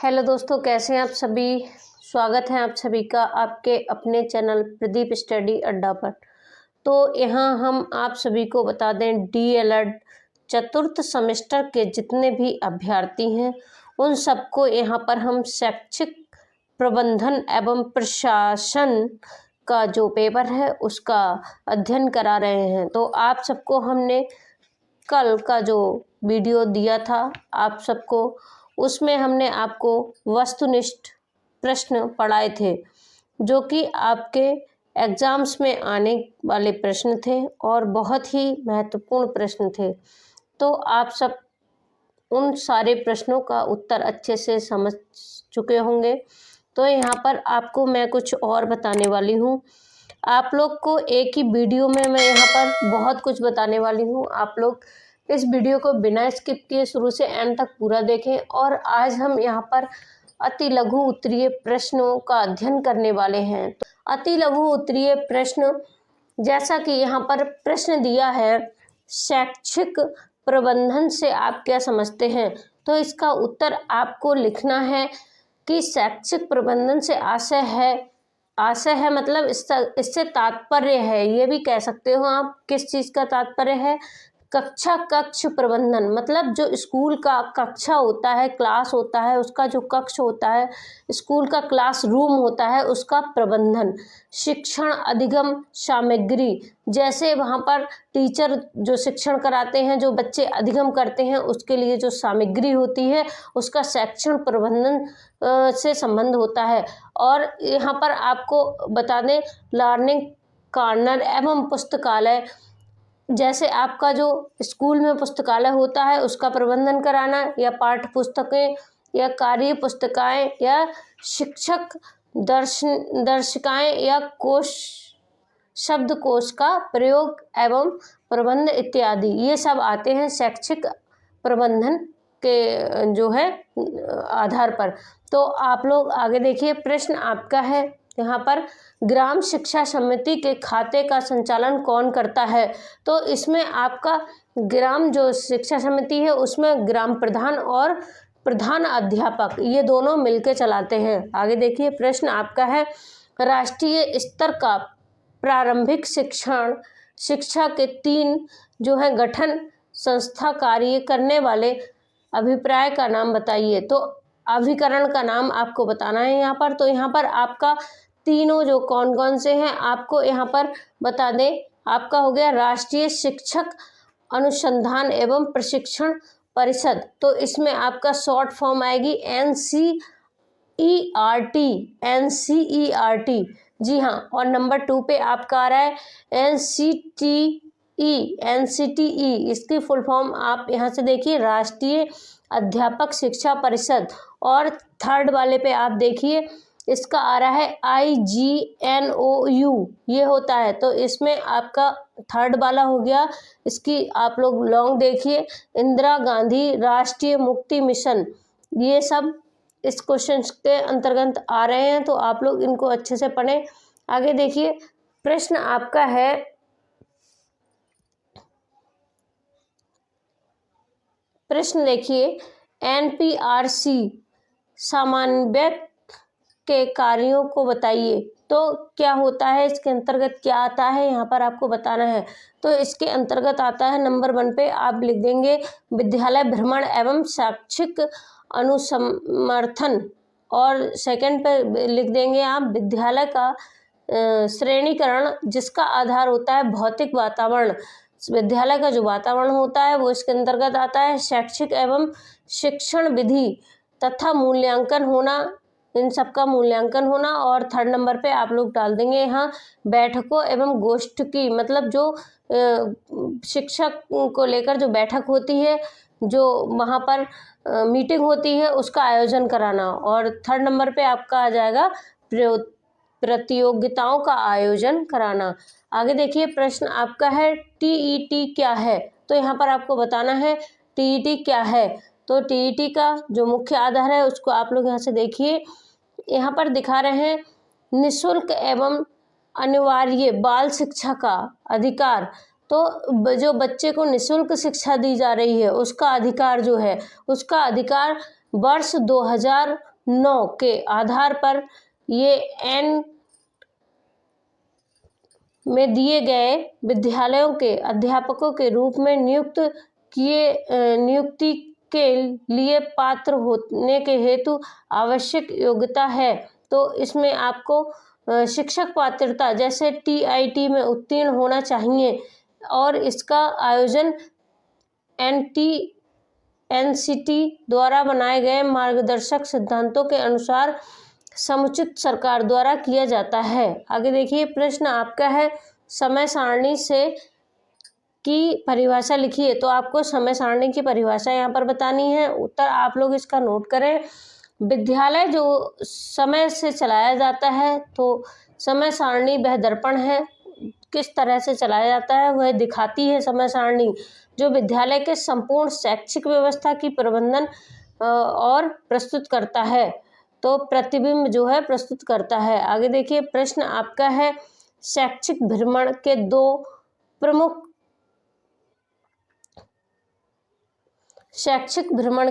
Hello दोस्तों, कैसे हैं आप सभी। स्वागत है आप सभी का आपके अपने चैनल प्रदीप स्टडी अड्डा पर। तो यहाँ हम आप सभी को बता दें डीएलएड चतुर्थ सेमेस्टर के जितने भी अभ्यर्थी हैं उन सबको यहाँ पर हम शैक्षिक प्रबंधन एवं प्रशासन का जो पेपर है उसका अध्ययन करा रहे हैं। तो आप सबको हमने कल का जो वीडियो दिया था आप सबको, उसमें हमने आपको वस्तुनिष्ठ प्रश्न पढ़ाए थे जो कि आपके एग्ज़ाम्स में आने वाले प्रश्न थे और बहुत ही महत्वपूर्ण प्रश्न थे। तो आप सब उन सारे प्रश्नों का उत्तर अच्छे से समझ चुके होंगे। तो यहाँ पर आपको मैं कुछ और बताने वाली हूँ। आप लोग को एक ही वीडियो में मैं यहाँ पर बहुत कुछ बताने वाली हूँ। आप लोग इस वीडियो को बिना स्किप किए शुरू से एंड तक पूरा देखें। और आज हम यहाँ पर अति लघु उत्तरीय प्रश्नों का अध्ययन करने वाले हैं। तो अति लघु उत्तरीय प्रश्न, जैसा कि यहाँ पर प्रश्न दिया है, शैक्षिक प्रबंधन से आप क्या समझते हैं, तो इसका उत्तर आपको लिखना है कि शैक्षिक प्रबंधन से आशय है मतलब इससे तात्पर्य है, ये भी कह सकते हो आप। किस चीज़ का तात्पर्य है? कक्ष प्रबंधन, मतलब जो स्कूल का कक्षा होता है, क्लास होता है, उसका जो कक्ष होता है, स्कूल का क्लास रूम होता है, उसका प्रबंधन। शिक्षण अधिगम सामग्री, जैसे वहाँ पर टीचर जो शिक्षण कराते हैं, जो बच्चे अधिगम करते हैं, उसके लिए जो सामग्री होती है उसका शैक्षण प्रबंधन से संबंध होता है। और यहाँ पर आपको बता दें लर्निंग कॉर्नर एवं पुस्तकालय, जैसे आपका जो स्कूल में पुस्तकालय होता है उसका प्रबंधन कराना, या पाठ्य पुस्तकें या कार्य पुस्तकाएं या शिक्षक दर्शिकाएं या शब्दकोश का प्रयोग एवं प्रबंध इत्यादि, ये सब आते हैं शैक्षिक प्रबंधन के जो है आधार पर। तो आप लोग आगे देखिए, प्रश्न आपका है यहाँ पर, ग्राम शिक्षा समिति के खाते का संचालन कौन करता है? तो इसमें आपका ग्राम जो शिक्षा समिति है उसमें ग्राम प्रधान और प्रधान अध्यापक ये दोनों मिलकर चलाते हैं। आगे देखिए, प्रश्न आपका है, राष्ट्रीय स्तर का प्रारंभिक शिक्षा के 3 जो है गठन संस्था कार्य करने वाले अभिप्राय का नाम बताइए। तो अभिकरण का नाम आपको बताना है यहाँ पर। तो यहाँ पर आपका तीनों जो कौन कौन से हैं आपको यहाँ पर बता दें। आपका हो गया राष्ट्रीय शिक्षक अनुसंधान एवं प्रशिक्षण परिषद, तो इसमें आपका शॉर्ट फॉर्म आएगी NCERT। जी हाँ। और नंबर 2 पे आपका आ रहा है NCTE, इसकी फुल फॉर्म आप यहाँ से देखिए राष्ट्रीय अध्यापक शिक्षा परिषद। और थर्ड वाले पे आप देखिए इसका आ रहा है IGNOU, ये होता है। तो इसमें आपका थर्ड वाला हो गया, इसकी आप लोग लॉन्ग देखिए, इंदिरा गांधी राष्ट्रीय मुक्ति मिशन। ये सब इस क्वेश्चन के अंतर्गत आ रहे हैं, तो आप लोग इनको अच्छे से पढ़ें। आगे देखिए, प्रश्न आपका है, प्रश्न देखिए, NPRC समन्वयक के कार्यों को बताइए। तो क्या होता है, इसके अंतर्गत क्या आता है, यहाँ पर आपको बताना है। तो इसके अंतर्गत आता है, नंबर 1 पे आप लिख देंगे विद्यालय भ्रमण एवं शैक्षिक अनुसमर्थन। और सेकंड पे लिख देंगे आप विद्यालय का श्रेणीकरण, जिसका आधार होता है भौतिक वातावरण। विद्यालय का जो वातावरण होता है वो इसके अंतर्गत आता है। शैक्षिक एवं शिक्षण विधि तथा मूल्यांकन होना, इन सब का मूल्यांकन होना। और थर्ड नंबर पे आप लोग डाल देंगे यहाँ बैठकों एवं गोष्ठ की, मतलब जो शिक्षक को लेकर जो बैठक होती है, जो वहाँ पर मीटिंग होती है, उसका आयोजन कराना। और थर्ड नंबर पे आपका आ जाएगा प्रतियोगिताओं का आयोजन कराना। आगे देखिए, प्रश्न आपका है TET क्या है? तो यहाँ पर आपको बताना है TET क्या है। तो TET का जो मुख्य आधार है उसको आप लोग यहाँ से देखिए, यहाँ पर दिखा रहे हैं निःशुल्क एवं अनिवार्य बाल शिक्षा का अधिकार। तो जो बच्चे को निःशुल्क शिक्षा दी जा रही है उसका अधिकार जो है, उसका अधिकार वर्ष 9 के आधार पर ये N में दिए गए विद्यालयों के अध्यापकों के रूप में नियुक्ति के लिए पात्र होने के हेतु आवश्यक योग्यता है। तो इसमें आपको शिक्षक पात्रता जैसे TIT में उत्तीर्ण होना चाहिए और इसका आयोजन NCT द्वारा बनाए गए मार्गदर्शक सिद्धांतों के अनुसार समुचित सरकार द्वारा किया जाता है। आगे देखिए, प्रश्न आपका है समय सारणी से की परिभाषा लिखिए। तो आपको समय सारणी की परिभाषा यहाँ पर बतानी है। उत्तर आप लोग इसका नोट करें। विद्यालय जो समय से चलाया जाता है, तो समय सारणी वह दर्पण है, किस तरह से चलाया जाता है वह दिखाती है समय सारणी, जो विद्यालय के संपूर्ण शैक्षिक व्यवस्था की प्रबंधन और प्रस्तुत करता है। तो प्रतिबिंब जो है प्रस्तुत करता है। आगे देखिए, प्रश्न आपका है शैक्षिक भ्रमण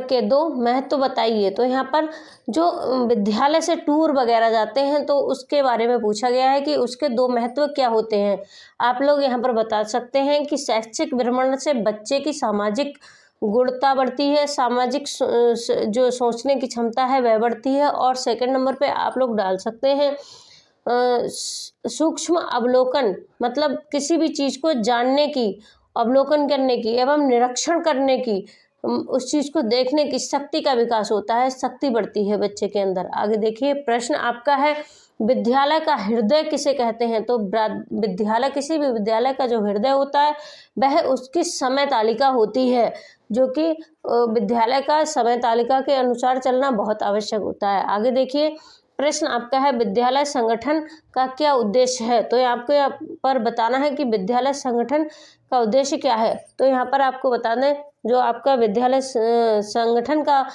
के दो महत्व बताइए। तो यहाँ पर जो विद्यालय से टूर वगैरह जाते हैं तो उसके बारे में पूछा गया है कि उसके 2 महत्व क्या होते हैं। आप लोग यहाँ पर बता सकते हैं कि शैक्षिक भ्रमण से बच्चे की सामाजिक गुणता बढ़ती है, सामाजिक जो सोचने की क्षमता है वह बढ़ती है। और सेकंड नंबर पे आप लोग डाल सकते हैं सूक्ष्म अवलोकन, मतलब किसी भी चीज़ को जानने की, अवलोकन करने की एवं निरीक्षण करने की, उस चीज़ को देखने की शक्ति का विकास होता है, शक्ति बढ़ती है बच्चे के अंदर। आगे देखिए, प्रश्न आपका है विद्यालय का हृदय किसे कहते हैं। तो विद्यालय, किसी भी विद्यालय का जो हृदय होता है वह उसकी समय तालिका होती है, जो कि विद्यालय का समय तालिका के अनुसार चलना बहुत आवश्यक होता है। आगे देखिए, प्रश्न आपका है विद्यालय संगठन का क्या उद्देश्य है। तो आपको यहाँ पर बताना है कि विद्यालय संगठन का उद्देश्य क्या है। तो यहाँ पर आपको बता दें, जो आपका विद्यालय संगठन का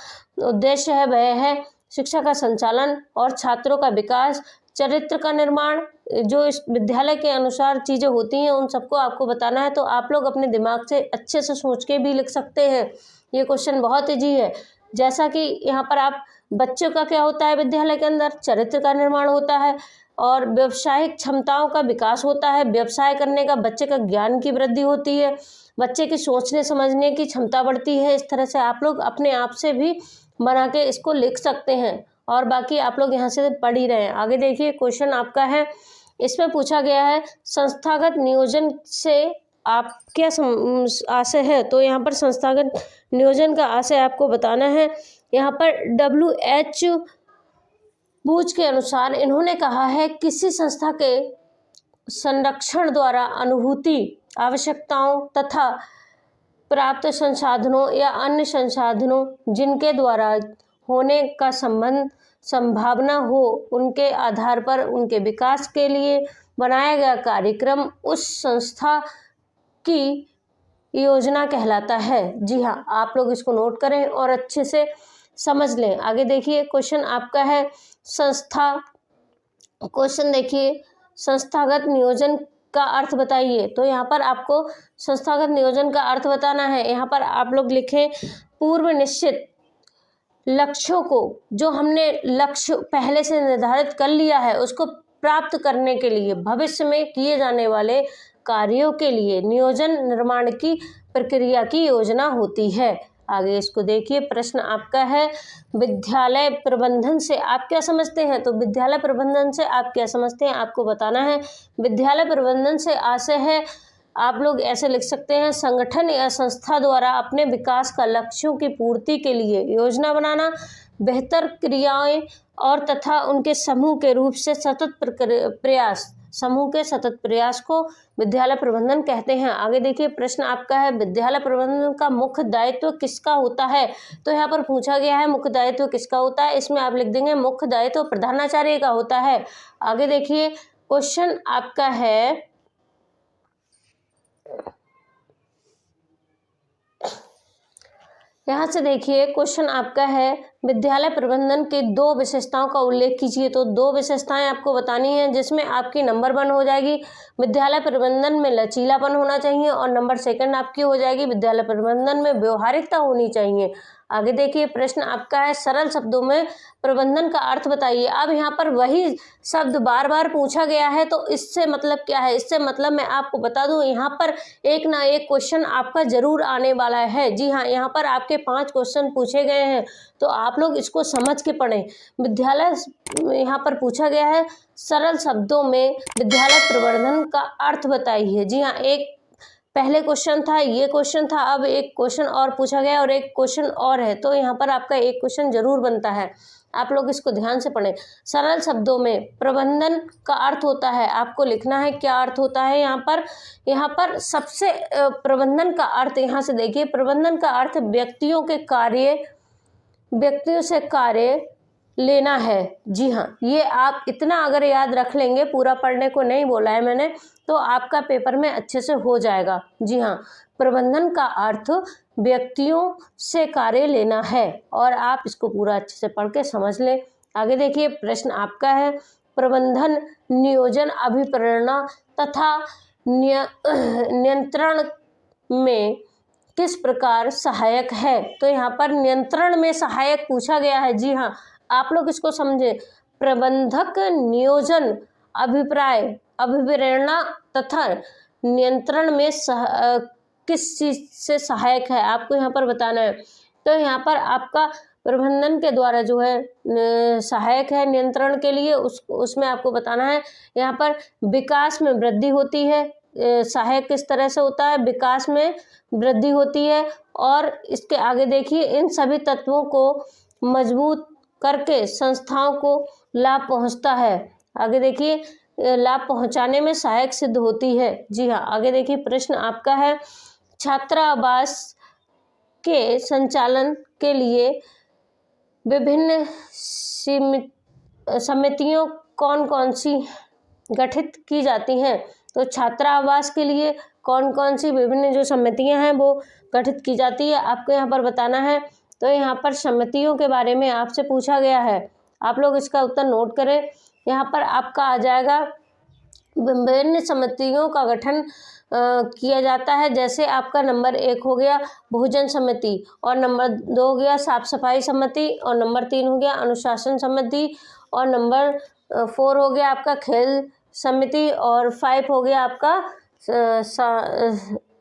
उद्देश्य है वह है शिक्षा का संचालन और छात्रों का विकास, चरित्र का निर्माण, जो इस विद्यालय के अनुसार चीज़ें होती हैं उन सबको आपको बताना है। तो आप लोग अपने दिमाग से अच्छे से सोच के भी लिख सकते हैं। ये क्वेश्चन बहुत ईजी है। जैसा कि यहाँ पर आप बच्चों का क्या होता है, विद्यालय के अंदर चरित्र का निर्माण होता है और व्यवसायिक क्षमताओं का विकास होता है। व्यवसाय करने का, बच्चे का ज्ञान की वृद्धि होती है, बच्चे की सोचने समझने की क्षमता बढ़ती है। इस तरह से आप लोग अपने आप से भी बना के इसको लिख सकते हैं और बाकी आप लोग यहाँ से पढ़ ही रहे हैं। आगे देखिए, क्वेश्चन आपका है, इसमें पूछा गया है संस्थागत नियोजन से आप क्या आशय है। तो यहाँ पर संस्थागत नियोजन का आशय आपको बताना है। यहाँ पर WH बूच के अनुसार इन्होंने कहा है किसी संस्था के संरक्षण द्वारा अनुभूति, आवश्यकताओं तथा प्राप्त संसाधनों या अन्य संसाधनों जिनके द्वारा होने का संभावना हो, उनके आधार पर उनके विकास के लिए बनाया गया कार्यक्रम उस संस्था की योजना कहलाता है। जी हाँ, आप लोग इसको नोट करें और अच्छे से समझ लें। आगे देखिए, क्वेश्चन आपका है क्वेश्चन देखिए, संस्थागत नियोजन का अर्थ बताइए। तो यहाँ पर आपको संस्थागत नियोजन का अर्थ बताना है। यहाँ पर आप लोग लिखें पूर्व निश्चित लक्ष्यों को, जो हमने लक्ष्य पहले से निर्धारित कर लिया है उसको प्राप्त करने के लिए भविष्य में किए जाने वाले कार्यों के लिए नियोजन निर्माण की प्रक्रिया की योजना होती है। आगे इसको देखिए, प्रश्न आपका है विद्यालय प्रबंधन से आप क्या समझते हैं। तो विद्यालय प्रबंधन से आप क्या समझते हैं आपको बताना है। विद्यालय प्रबंधन से आशय है, आप लोग ऐसे लिख सकते हैं, संगठन या संस्था द्वारा अपने विकास का लक्ष्यों की पूर्ति के लिए योजना बनाना, बेहतर क्रियाएं और तथा उनके समूह के रूप से सतत प्रयास, समूह के सतत प्रयास को विद्यालय प्रबंधन कहते हैं। आगे देखिए, प्रश्न आपका है विद्यालय प्रबंधन का मुख्य दायित्व किसका होता है। तो यहाँ पर पूछा गया है मुख्य दायित्व किसका होता है। इसमें आप लिख देंगे मुख्य दायित्व प्रधानाचार्य का होता है। आगे देखिए, क्वेश्चन आपका है यहाँ से देखिए, क्वेश्चन आपका है विद्यालय प्रबंधन के 2 विशेषताओं का उल्लेख कीजिए। तो 2 विशेषताएं आपको बतानी है, जिसमें आपकी नंबर 1 हो जाएगी विद्यालय प्रबंधन में लचीलापन होना चाहिए, और नंबर 2 आपकी हो जाएगी विद्यालय प्रबंधन में व्यवहारिकता होनी चाहिए। आगे देखिए, प्रश्न आपका है सरल शब्दों में प्रबंधन का अर्थ बताइए। अब यहाँ पर वही शब्द बार बार पूछा गया है, तो इससे मतलब क्या है? इससे मतलब मैं आपको बता दूं, यहाँ पर एक ना एक क्वेश्चन आपका जरूर आने वाला है। जी हाँ, यहाँ पर आपके 5 क्वेश्चन पूछे गए हैं, तो आप लोग इसको समझ के पढ़ें। विद्यालय यहाँ पर पूछा गया है सरल शब्दों में विद्यालय प्रबंधन का अर्थ बताइए। जी हाँ, एक पहले क्वेश्चन था, ये क्वेश्चन था, अब एक क्वेश्चन और पूछा गया और एक क्वेश्चन और है, तो यहाँ पर आपका एक क्वेश्चन जरूर बनता है। आप लोग इसको ध्यान से पढ़ें। सरल शब्दों में प्रबंधन का अर्थ होता है, आपको लिखना है क्या अर्थ होता है यहाँ पर सबसे प्रबंधन का अर्थ यहाँ से देखिए, प्रबंधन का अर्थ व्यक्तियों से कार्य लेना है। जी हाँ, ये आप इतना अगर याद रख लेंगे, पूरा पढ़ने को नहीं बोला है मैंने, तो आपका पेपर में अच्छे से हो जाएगा। जी हाँ, प्रबंधन का अर्थ व्यक्तियों से कार्य लेना है, और आप इसको पूरा अच्छे से पढ़ के समझ लें। आगे देखिए, प्रश्न आपका है प्रबंधन नियोजन अभिप्रेरणा तथा नियंत्रण में किस प्रकार सहायक है? तो यहाँ पर नियंत्रण में सहायक पूछा गया है। जी हाँ, आप लोग इसको समझे। प्रबंधक नियोजन अभिप्रेरणा तथा नियंत्रण में किस चीज से सहायक है, आपको यहाँ पर बताना है। तो यहाँ पर आपका प्रबंधन के द्वारा जो है सहायक है नियंत्रण के लिए, उसमें आपको बताना है। यहाँ पर विकास में वृद्धि होती है, सहायक किस तरह से होता है? विकास में वृद्धि होती है। और इसके आगे देखिए, इन सभी तत्वों को मजबूत करके संस्थाओं को लाभ पहुंचता है। आगे देखिए, लाभ पहुंचाने में सहायक सिद्ध होती है। जी हाँ, आगे देखिए, प्रश्न आपका है छात्रावास के संचालन के लिए विभिन्न समितियों कौन कौन सी गठित की जाती हैं? तो छात्रावास के लिए कौन कौन सी विभिन्न जो समितियां हैं वो गठित की जाती है, आपको यहाँ पर बताना है। तो यहाँ पर समितियों के बारे में आपसे पूछा गया है, आप लोग इसका उत्तर नोट करें। यहाँ पर आपका आ जाएगा विभिन्न समितियों का गठन किया जाता है। जैसे आपका नंबर 1 हो गया भोजन समिति, और नंबर 2 हो गया साफ सफाई समिति, और नंबर 3 हो गया अनुशासन समिति, और नंबर 4 हो गया आपका खेल समिति, और 5 हो गया आपका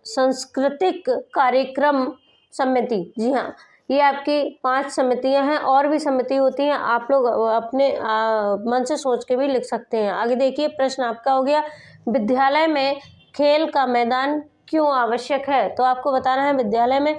सांस्कृतिक कार्यक्रम समिति। जी हाँ, ये आपकी 5 समितियां हैं, और भी समिति होती हैं, आप लोग अपने मन से सोच के भी लिख सकते हैं। आगे देखिए, प्रश्न आपका हो गया विद्यालय में खेल का मैदान क्यों आवश्यक है? तो आपको बताना है विद्यालय में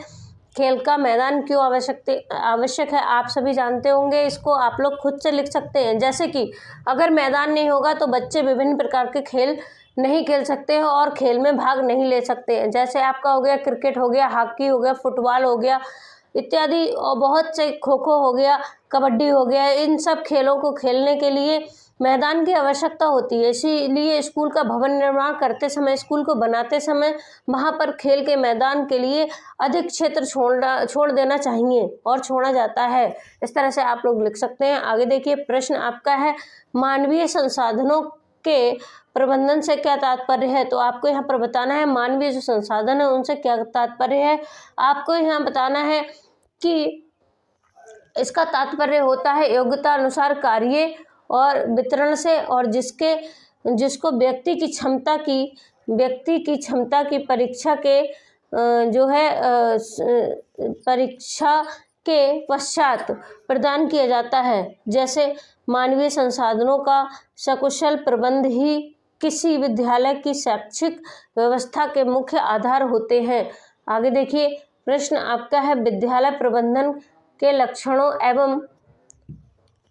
खेल का मैदान क्यों आवश्यक है। आप सभी जानते होंगे, इसको आप लोग खुद से लिख सकते हैं। जैसे कि अगर मैदान नहीं होगा तो बच्चे विभिन्न प्रकार के खेल नहीं खेल सकते हैं और खेल में भाग नहीं ले सकते हैं। जैसे आपका हो गया क्रिकेट हो गया, हॉकी हो गया, फुटबॉल हो गया इत्यादि, और बहुत से खो खो हो गया, कबड्डी हो गया। इन सब खेलों को खेलने के लिए मैदान की आवश्यकता होती है। इसीलिए स्कूल का भवन निर्माण करते समय, स्कूल को बनाते समय वहाँ पर खेल के मैदान के लिए अधिक क्षेत्र छोड़ देना चाहिए, और छोड़ा जाता है। इस तरह से आप लोग लिख सकते हैं। आगे देखिए, प्रश्न आपका है मानवीय संसाधनों के प्रबंधन से क्या तात्पर्य है? तो आपको यहाँ पर बताना है मानवीय जो संसाधन है उनसे क्या तात्पर्य है। आपको यहाँ बताना है कि इसका तात्पर्य होता है योग्यता अनुसार कार्य और वितरण से, और जिसको व्यक्ति की क्षमता की परीक्षा के जो है परीक्षा के पश्चात प्रदान किया जाता है। जैसे मानवीय संसाधनों का सकुशल प्रबंध ही किसी विद्यालय की शैक्षिक व्यवस्था के मुख्य आधार होते हैं। आगे देखिए, प्रश्न आपका है विद्यालय प्रबंधन के लक्षणों एवं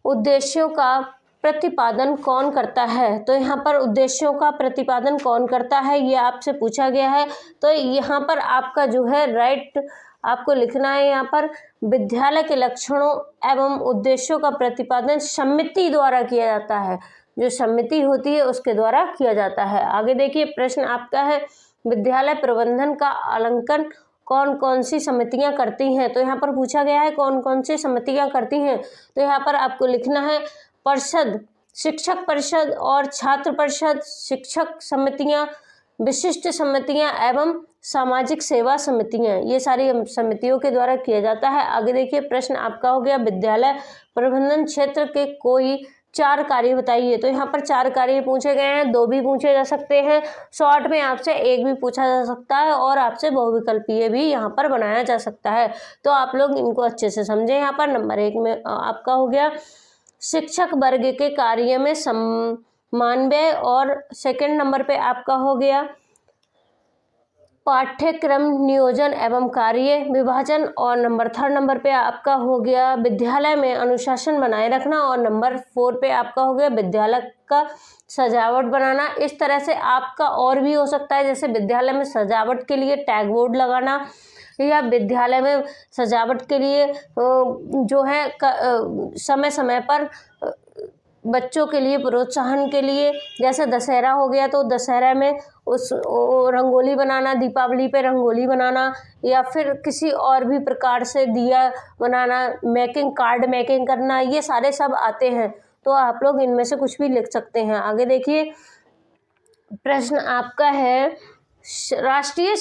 उद्देश्यों का प्रतिपादन कौन करता है? तो यहाँ पर उद्देश्यों का प्रतिपादन कौन करता है, ये आपसे पूछा गया है। तो यहाँ पर आपका जो है राइट आपको लिखना है, यहाँ पर विद्यालय के लक्षणों एवं उद्देश्यों का प्रतिपादन समिति द्वारा किया जाता है। जो समिति होती है उसके द्वारा किया जाता है। आगे देखिए, प्रश्न आपका है विद्यालय प्रबंधन का आंकलन कौन कौन सी समितियां करती हैं, तो यहाँ पर पूछा गया है कौन कौन सी समितियां करती हैं। तो यहाँ पर आपको लिखना है परिषद, शिक्षक परिषद और छात्र परिषद, शिक्षक समितियां, विशिष्ट समितियां एवं सामाजिक सेवा समितियां, ये सारी समितियों के द्वारा किया जाता है। आगे देखिए प्रश्न आपका हो गया विद्यालय प्रबंधन क्षेत्र के कोई 4 कार्य बताइए। तो यहाँ पर 4 कार्य पूछे गए हैं, 2 भी पूछे जा सकते हैं, शॉर्ट में आपसे 1 भी पूछा जा सकता है और आपसे बहुविकल्पीय भी यहाँ पर बनाया जा सकता है। तो आप लोग इनको अच्छे से समझें। यहाँ पर नंबर 1 में आपका हो गया शिक्षक वर्ग के कार्य में समन्वय, और सेकंड नंबर पे आपका हो गया पाठ्यक्रम नियोजन एवं कार्य विभाजन, और नंबर 3 नंबर पे आपका हो गया विद्यालय में अनुशासन बनाए रखना, और नंबर 4 पे आपका हो गया विद्यालय का सजावट बनाना। इस तरह से आपका और भी हो सकता है, जैसे विद्यालय में सजावट के लिए टैग बोर्ड लगाना, या विद्यालय में सजावट के लिए जो है समय समय पर बच्चों के लिए प्रोत्साहन के लिए, जैसे दशहरा हो गया तो दशहरा में उस रंगोली बनाना, दीपावली पे रंगोली बनाना, या फिर किसी और भी प्रकार से दिया बनाना, मेकिंग कार्ड मेकिंग करना, ये सारे सब आते हैं। तो आप लोग इनमें से कुछ भी लिख सकते हैं। आगे देखिए प्रश्न आपका है राष्ट्रीय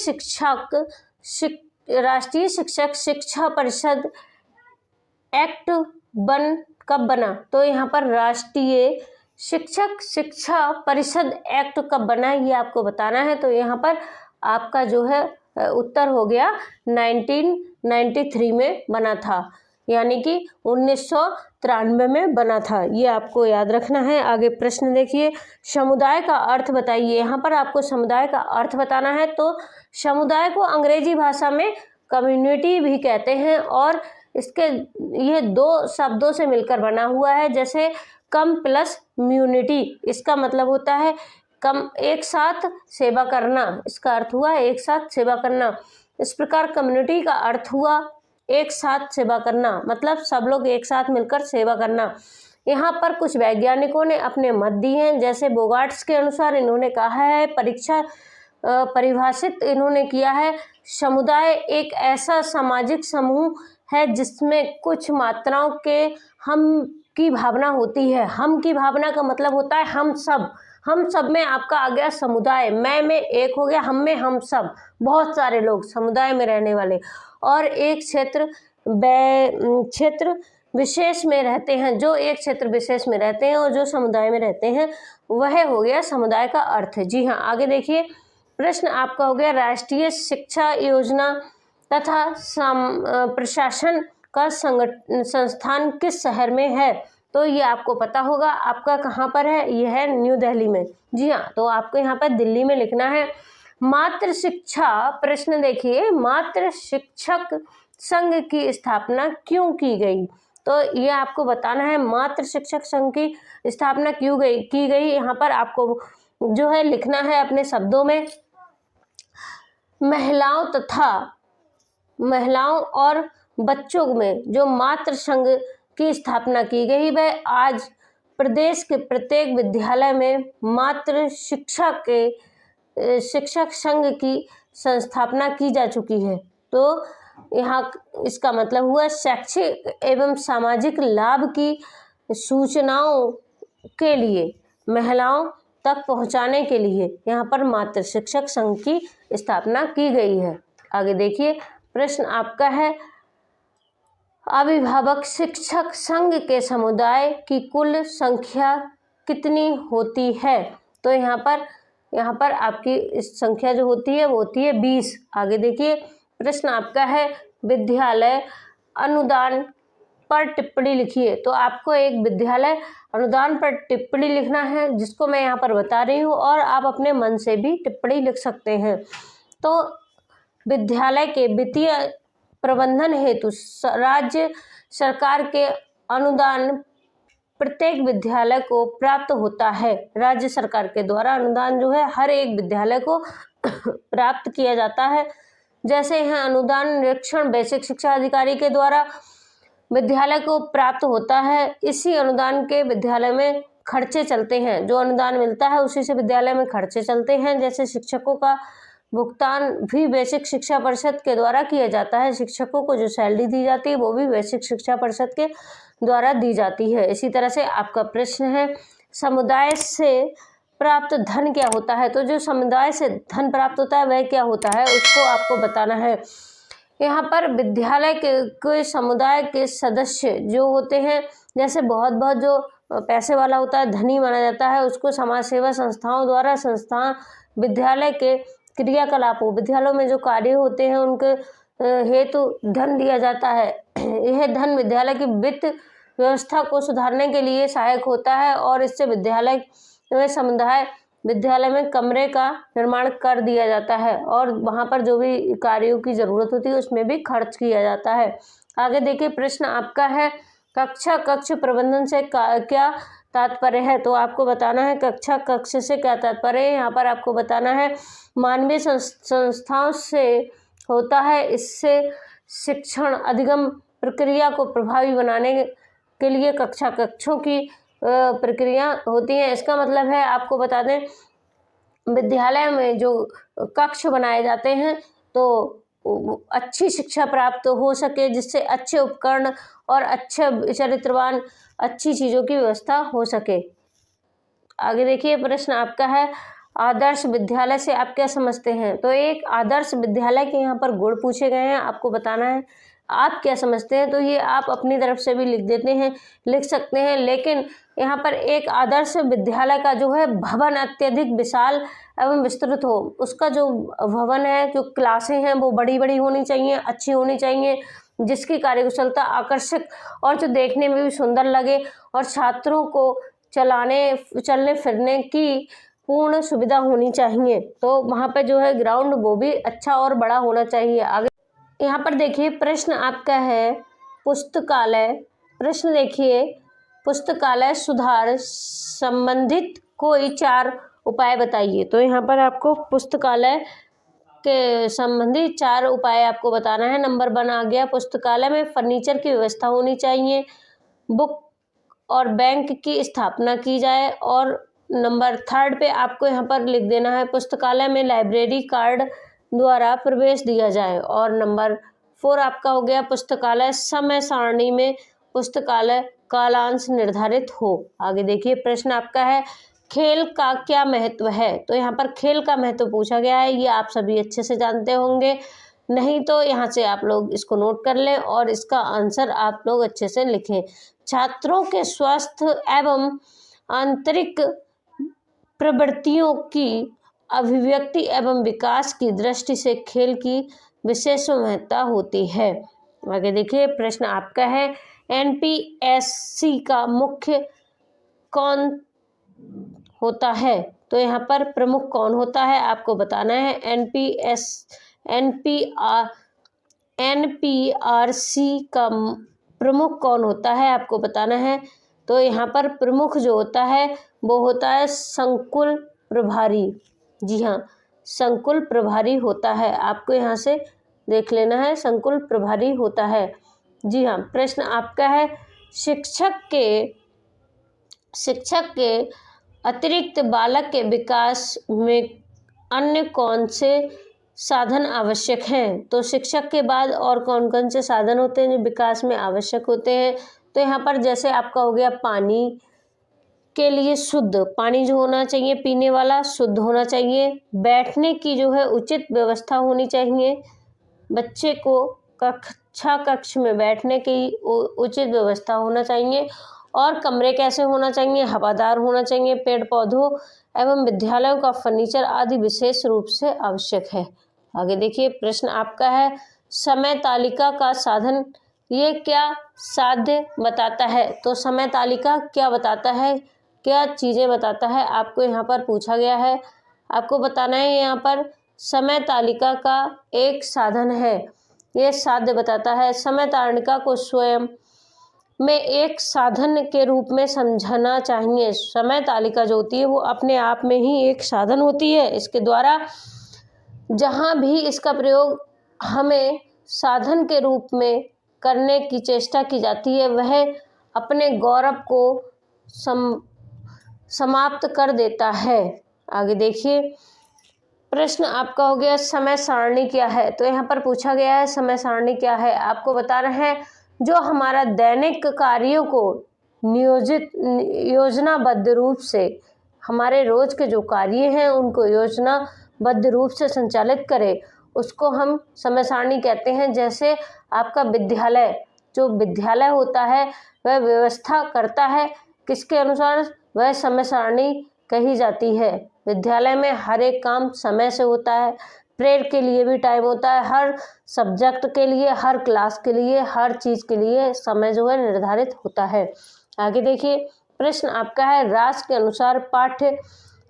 शिक्षक शिक्षा परिषद एक्ट कब बना। तो यहाँ पर राष्ट्रीय शिक्षक शिक्षा परिषद एक्ट कब बना, ये आपको बताना है। तो यहाँ पर आपका जो है उत्तर हो गया 1993 में बना था, यानी कि 1993 में बना था, ये आपको याद रखना है। आगे प्रश्न देखिए समुदाय का अर्थ बताइए। यहाँ पर आपको समुदाय का अर्थ बताना है। तो समुदाय को अंग्रेजी भाषा में कम्युनिटी भी कहते हैं, और इसके ये 2 शब्दों से मिलकर बना हुआ है, जैसे कम प्लस म्यूनिटी, इसका मतलब होता है कम एक साथ सेवा करना, इसका अर्थ हुआ एक साथ सेवा करना। इस प्रकार कम्युनिटी का अर्थ हुआ एक साथ सेवा करना, मतलब सब लोग एक साथ मिलकर सेवा करना। यहाँ पर कुछ वैज्ञानिकों ने अपने मत दिए हैं, जैसे बोगार्ट्स के अनुसार इन्होंने कहा है परिभाषित इन्होंने किया है समुदाय एक ऐसा सामाजिक समूह है जिसमें कुछ मात्राओं के हम की भावना होती है। हम की भावना का मतलब होता है हम सब में आपका आ गया समुदाय, मैं में एक हो गया, हम में हम सब, बहुत सारे लोग समुदाय में रहने वाले, और एक क्षेत्र विशेष में रहते हैं, जो एक क्षेत्र विशेष में रहते हैं और जो समुदाय में रहते हैं, वह हो गया समुदाय का अर्थ। जी हाँ, आगे देखिए प्रश्न आपका हो गया राष्ट्रीय शिक्षा योजना तथा प्रशासन का संस्थान किस शहर में है। तो ये आपको पता होगा, आपका कहाँ पर है, ये है न्यू दिल्ली में। जी हाँ, तो आपको यहाँ पर दिल्ली में लिखना है। मातृ शिक्षा, प्रश्न देखिए मातृ शिक्षक संघ की स्थापना क्यों की गई। तो ये आपको बताना है मातृ शिक्षक संघ की स्थापना क्यों की गई। यहाँ पर आपको जो है लिखना है अपने शब्दों में, महिलाओं और बच्चों में जो मातृ संघ की स्थापना की गई, वह आज प्रदेश के प्रत्येक विद्यालय में मातृ शिक्षक संघ की संस्थापना की जा चुकी है। तो यहाँ इसका मतलब हुआ शैक्षिक एवं सामाजिक लाभ की सूचनाओं के लिए महिलाओं तक पहुँचाने के लिए यहाँ पर मातृ शिक्षक संघ की स्थापना की गई है। आगे देखिए प्रश्न आपका है अभिभावक शिक्षक संघ के समुदाय की कुल संख्या कितनी होती है। तो यहाँ पर आपकी इस संख्या जो होती है वो होती है 20। आगे देखिए प्रश्न आपका है विद्यालय अनुदान पर टिप्पणी लिखिए। तो आपको एक विद्यालय अनुदान पर टिप्पणी लिखना है, जिसको मैं यहाँ पर बता रही हूँ, और आप अपने मन से भी टिप्पणी लिख सकते हैं। तो विद्यालय के वित्तीय प्रबंधन हेतु राज्य सरकार के अनुदान प्रत्येक विद्यालय को प्राप्त होता है। राज्य सरकार के द्वारा अनुदान जो है हर एक विद्यालय को प्राप्त किया जाता है। जैसे यहाँ अनुदान निरीक्षण बेसिक शिक्षा अधिकारी के द्वारा विद्यालय को प्राप्त होता है। इसी अनुदान के विद्यालय में खर्चे चलते हैं, जो अनुदान मिलता है उसी से विद्यालय में खर्चे चलते हैं। जैसे शिक्षकों का भुगतान भी बेसिक शिक्षा परिषद के द्वारा किया जाता है। शिक्षकों को जो सैलरी दी जाती है वो भी बेसिक शिक्षा परिषद के द्वारा दी जाती है। इसी तरह से आपका प्रश्न है, समुदाय से प्राप्त धन क्या होता है? तो जो समुदाय से धन प्राप्त होता है वह क्या होता है, उसको आपको बताना है। यहाँ पर विद्यालय के समुदाय के सदस्य जो होते हैं, जैसे बहुत जो पैसे वाला होता है, धनी माना जाता है, उसको समाज सेवा संस्थाओं द्वारा संस्थान विद्यालय के क्रियाकलापों, विद्यालयों में जो कार्य होते हैं उनके हेतु धन दिया जाता है। यह धन विद्यालय की वित्त व्यवस्था को सुधारने के लिए सहायक होता है और इससे विद्यालय में समुदाय विद्यालय में कमरे का निर्माण कर दिया जाता है और वहाँ पर जो भी कार्यों की ज़रूरत होती है उसमें भी खर्च किया जाता है। आगे देखिए, प्रश्न आपका है, कक्षा कक्ष प्रबंधन से क्या तात्पर्य है? तो आपको बताना है कक्षा कक्ष से क्या तात्पर्य है। यहाँ पर आपको बताना है मानवीय संस्थाओं से होता है। इससे शिक्षण अधिगम प्रक्रिया को प्रभावी बनाने के लिए कक्षा कक्षों की प्रक्रिया होती है। इसका मतलब है, आपको बता दें, विद्यालय में जो कक्ष बनाए जाते हैं तो अच्छी शिक्षा प्राप्त हो सके, जिससे अच्छे उपकरण और अच्छे चरित्रवान अच्छी चीज़ों की व्यवस्था हो सके। आगे देखिए, प्रश्न आपका है, आदर्श विद्यालय से आप क्या समझते हैं? तो एक आदर्श विद्यालय के यहाँ पर गुण पूछे गए हैं, आपको बताना है आप क्या समझते हैं। तो ये आप अपनी तरफ से भी लिख सकते हैं, लेकिन यहाँ पर एक आदर्श विद्यालय का जो है भवन अत्यधिक विशाल एवं विस्तृत हो। उसका जो भवन है, जो क्लासें हैं वो बड़ी बड़ी होनी चाहिए, अच्छी होनी चाहिए, जिसकी कार्यकुशलता आकर्षक और जो देखने में भी सुंदर लगे और छात्रों को चलने फिरने की पूर्ण सुविधा होनी चाहिए। तो वहाँ पे जो है ग्राउंड वो भी अच्छा और बड़ा होना चाहिए। आगे यहाँ पर देखिए, प्रश्न आपका है पुस्तकालय। प्रश्न देखिए, पुस्तकालय सुधार संबंधित कोई 4 उपाय बताइए। तो यहाँ पर आपको पुस्तकालय के संबंधी 4 उपाय आपको बताना है। नंबर 1 आ गया, पुस्तकालय में फर्नीचर की व्यवस्था होनी चाहिए, बुक और बैंक की स्थापना की जाए। और नंबर 3 पे आपको यहाँ पर लिख देना है, पुस्तकालय में लाइब्रेरी कार्ड द्वारा प्रवेश दिया जाए। और नंबर 4 आपका हो गया, पुस्तकालय समय सारणी में पुस्तकालय कालांश निर्धारित हो। आगे देखिए, प्रश्न आपका है, खेल का क्या महत्व है? तो यहाँ पर खेल का महत्व पूछा गया है, ये आप सभी अच्छे से जानते होंगे, नहीं तो यहाँ से आप लोग इसको नोट कर लें और इसका आंसर आप लोग अच्छे से लिखें। छात्रों के स्वास्थ्य एवं आंतरिक प्रवृत्तियों की अभिव्यक्ति एवं विकास की दृष्टि से खेल की विशेष महत्ता होती है। आगे देखिए, प्रश्न आपका है, एनपीएससी का मुख्य कौन होता है? तो यहाँ पर प्रमुख कौन होता है आपको बताना है। एनपीआरसी का प्रमुख कौन होता है आपको बताना है। तो यहाँ पर प्रमुख जो होता है वो होता है संकुल प्रभारी। जी हाँ, संकुल प्रभारी होता है, आपको यहाँ से देख लेना है, संकुल प्रभारी होता है। जी हाँ, प्रश्न आपका है, शिक्षक के अतिरिक्त बालक के विकास में अन्य कौन से साधन आवश्यक हैं? तो शिक्षक के बाद और कौन कौन से साधन होते हैं जो विकास में आवश्यक होते हैं? तो यहाँ पर जैसे आपका हो गया, पानी के लिए शुद्ध पानी जो होना चाहिए, पीने वाला शुद्ध होना चाहिए, बैठने की जो है उचित व्यवस्था होनी चाहिए, बच्चे को कक्ष में बैठने की उचित व्यवस्था होना चाहिए, और कमरे कैसे होना चाहिए, हवादार होना चाहिए, पेड़ पौधों एवं विद्यालयों का फर्नीचर आदि विशेष रूप से आवश्यक है। आगे देखिए, प्रश्न आपका है, समय तालिका का साधन ये क्या साध्य बताता है? तो समय तालिका क्या बताता है, क्या चीज़ें बताता है, आपको यहाँ पर पूछा गया है। आपको बताना है यहाँ पर समय तालिका का एक साधन है, ये साध्य बताता है। समय तालिका को स्वयं में एक साधन के रूप में समझना चाहिए। समय तालिका जो होती है वो अपने आप में ही एक साधन होती है। इसके द्वारा जहाँ भी इसका प्रयोग हमें साधन के रूप में करने की चेष्टा की जाती है, वह अपने गौरव को समाप्त कर देता है। आगे देखिए, प्रश्न आपका हो गया समय सारणी क्या है। तो यहाँ पर पूछा गया है समय सारणी क्या है। आपको बताना है जो हमारा दैनिक कार्यों को नियोजित योजनाबद्ध रूप से, हमारे रोज के जो कार्य हैं उनको योजनाबद्ध रूप से संचालित करे, उसको हम समय सारणी कहते हैं। जैसे आपका विद्यालय, जो विद्यालय होता है वह व्यवस्था करता है किसके अनुसार, वह समय सारणी कही जाती है। विद्यालय में हर एक काम समय से होता है, प्रेयर के लिए भी टाइम होता है, हर सब्जेक्ट के लिए, हर क्लास के लिए, हर चीज़ के लिए समय जो है निर्धारित होता है। आगे देखिए, प्रश्न आपका है राष्ट्र के अनुसार पाठ्य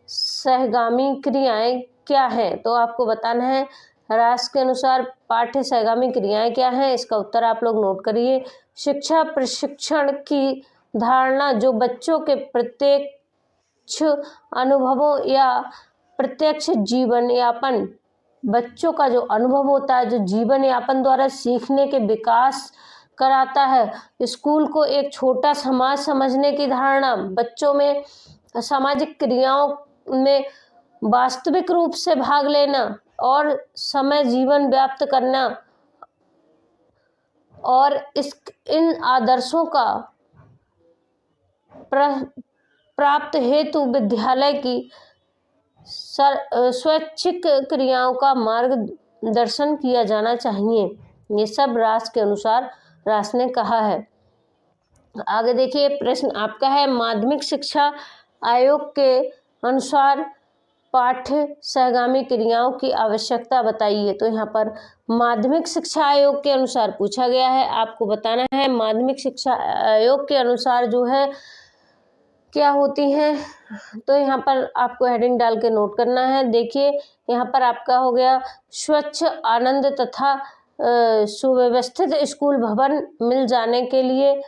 सहगामी क्रियाएं क्या हैं। तो आपको बताना है राष्ट्र के अनुसार पाठ्य सहगामी क्रियाएं क्या हैं। इसका उत्तर आप लोग नोट करिए। शिक्षा प्रशिक्षण की धारणा जो बच्चों के प्रत्यक्ष अनुभवों या प्रत्यक्ष जीवन यापन, बच्चों का जो अनुभव होता है, जो जीवन यापन द्वारा सीखने के विकास कराता है। स्कूल को एक छोटा समाज समझने की धारणा, बच्चों में सामाजिक क्रियाओं में वास्तविक रूप से भाग लेना और समय जीवन व्याप्त करना, और इन आदर्शों का प्राप्त हेतु विद्यालय की स्वैच्छिक क्रियाओं का मार्गदर्शन किया जाना चाहिए। ये सब राष्ट्र के अनुसार राष्ट्र ने कहा है। आगे देखिए, प्रश्न आपका है माध्यमिक शिक्षा आयोग के अनुसार पाठ्य सहगामी क्रियाओं की आवश्यकता बताइए। तो यहाँ पर माध्यमिक शिक्षा आयोग के अनुसार पूछा गया है। आपको बताना है माध्यमिक शिक्षा आयोग के अनुसार जो है क्या होती हैं। तो यहाँ पर आपको हेडिंग डाल के नोट करना है। देखिए, यहाँ पर आपका हो गया स्वच्छ, आनंद तथा सुव्यवस्थित स्कूल भवन मिल जाने के लिए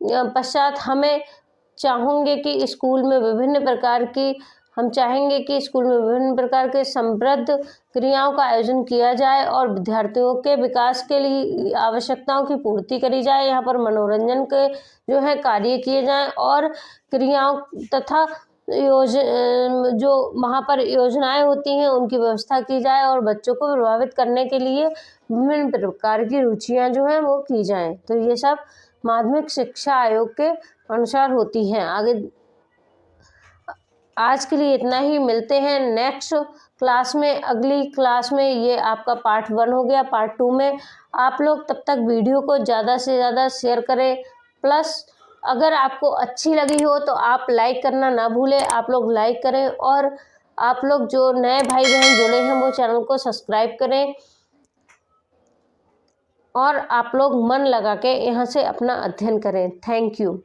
पश्चात हमें चाहेंगे कि स्कूल में विभिन्न प्रकार की समृद्ध क्रियाओं का आयोजन किया जाए और विद्यार्थियों के विकास के लिए आवश्यकताओं की पूर्ति करी जाए। यहाँ पर मनोरंजन के जो है कार्य किए जाएं और क्रियाओं तथा जो वहाँ पर योजनाएं होती हैं उनकी व्यवस्था की जाए और बच्चों को प्रभावित करने के लिए विभिन्न प्रकार की रुचियां जो हैं वो की जाएं। तो ये सब माध्यमिक शिक्षा आयोग के अनुसार होती हैं। आगे आज के लिए इतना ही, मिलते हैं नेक्स्ट क्लास में। अगली क्लास में ये आपका पार्ट 1 हो गया। पार्ट 2 में आप लोग तब तक वीडियो को ज़्यादा से ज़्यादा शेयर करें, प्लस अगर आपको अच्छी लगी हो तो आप लाइक करना ना भूलें। आप लोग लाइक करें और आप लोग जो नए भाई बहन जुड़े हैं वो चैनल को सब्सक्राइब करें और आप लोग मन लगा के यहाँ से अपना अध्ययन करें। Thank you.